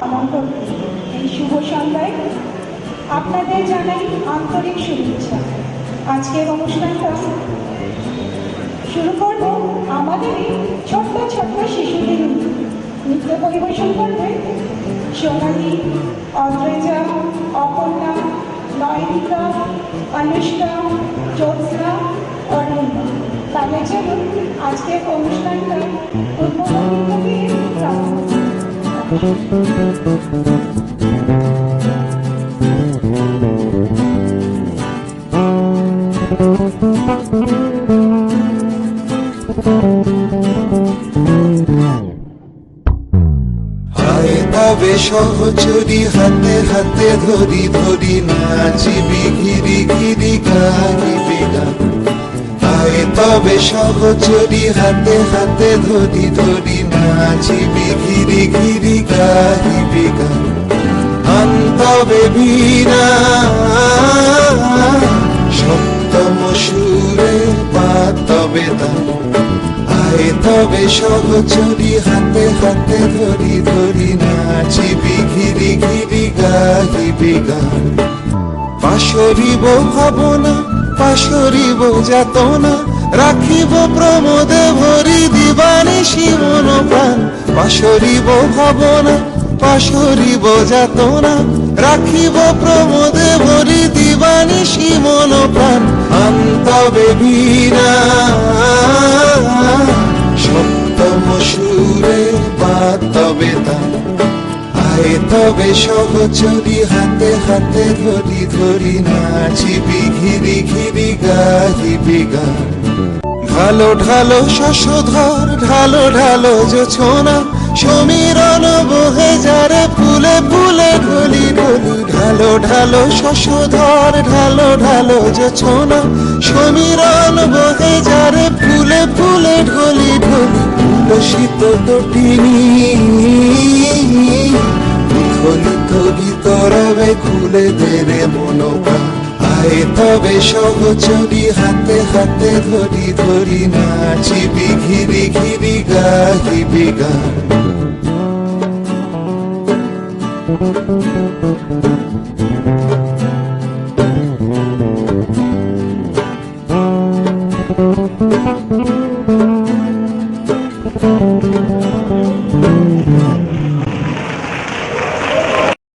আমন্ত্রণ এই শুভ সন্ধ্যায় আপনাদের জানাই আন্তরিক শুভেচ্ছা। আজকের অনুষ্ঠানটা শুরু করব আমাদের ছোট্ট ছোট্ট শিশুদের নৃত্য পরিবেশন করবে সোনালী, অদ্রিজা, অপর্ণা, নয়নিকা, অনুষ্কা, জ্যোৎস্না, অরুণা। তাহলে চলুন আজকের অনুষ্ঠানটা উদ্বোধন করে তবে সহচরি হাতে হাতে ধরি ধরি নাচিবি ঘিরি ঘিরি গাইবি গান। আয় তবে সহচরি হাতে হাতে ধরি ধরি নাচিবি ঘিরি ঘিরি গাইবি গান। তবে বীণা সপ্তম সুরে পা তবে দান। আয় তবে সহচরি হাতে হাতে ধরি ধরি নাচিবি ঘিরি ঘিরি গাইবি গান। পাশরিব ভাবনা পাশরিব যাতনা রাখিব প্রমোদে ভরি দিবানিশি মন প্রাণ। পাশরিব ভাবনা পাশরিব যাতনা রাখিব প্রমোদে ভরি দিবানিশি মন প্রাণ। তবে বীণা সপ্তম সুরে পা তবে দান। আয় তবে সহচরি হাতে হাতে ধরি ধরি নাচিবি ঘিরি ঘিরি গাইবি গান। ঢালো ঢালো শশধর ঢালো ঢালো জোছনা সমীরণ বহে যারে ফুলে ফুলে ঢলি ঢলি। ঢালো ঢালো শশধর ঢালো ঢালো জোছনা সমীরণ বহে যারে ফুলে ফুলে ঢলি ঢলি। উল্লসিত তটিনী উৎফুল্লিত গীত রবে খুলে দেরে মনোপ্রাণ। আয় তবে সহচরি হাতে হাতে ধরি ধরি নাচিবি ঘিরি ঘিরি গাইবি গান।